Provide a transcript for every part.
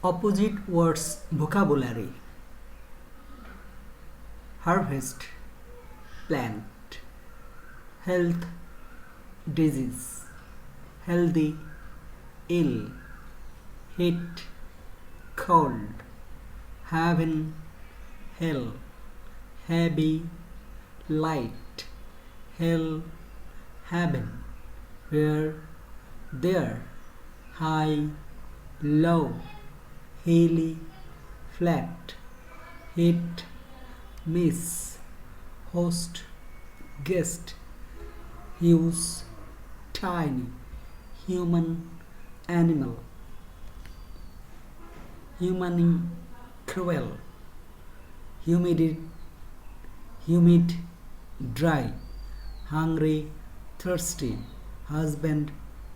Opposite words vocabulary: harvest, plant, health, disease, healthy, ill, heat, cold, heaven, hell, heavy, light, hell, heaven, here, there, high, low, hilly, flat, hit, miss, host, guest, huge, tiny, human, animal, humane, cruel, humid, dry, hungry, thirsty, husband,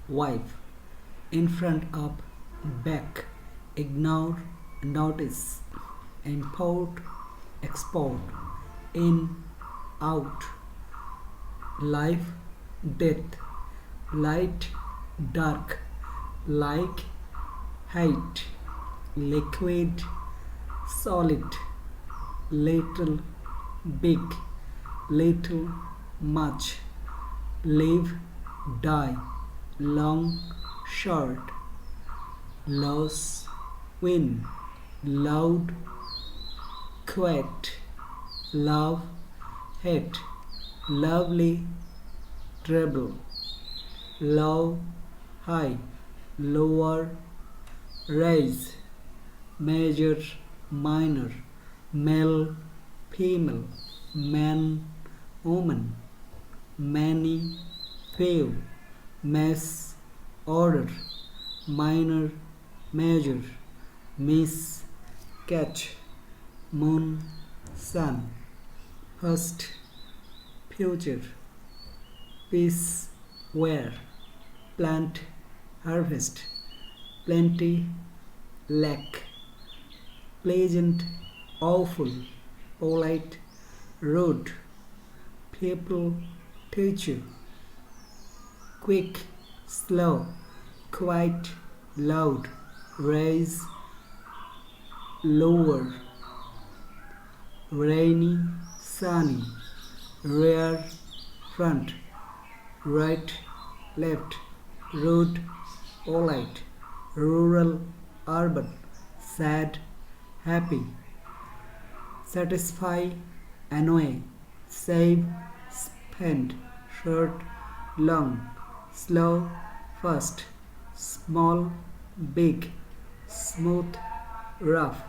wife, in front of, back, ignore, notice, import, export, in, out, life, death, light, dark, like, height, liquid, solid, little, big, little, much, live, die, long, short, loss, win, loud, quiet, love, hate, lovely, treble, low, high, lower, raise, major, minor, male, female, man, woman, many, few, mess, order, minor, major, miss, catch, moon, sun, first, future, peace, where, plant, harvest, plenty, lack, pleasant, awful, polite, rude, people, teacher, quick, slow, quiet, loud, raise, lower, rainy, sunny, rear, front, right, left, rude, polite, rural, urban, sad, happy, satisfy, annoy, save, spend, short, long, slow, fast, small, big, smooth, rough,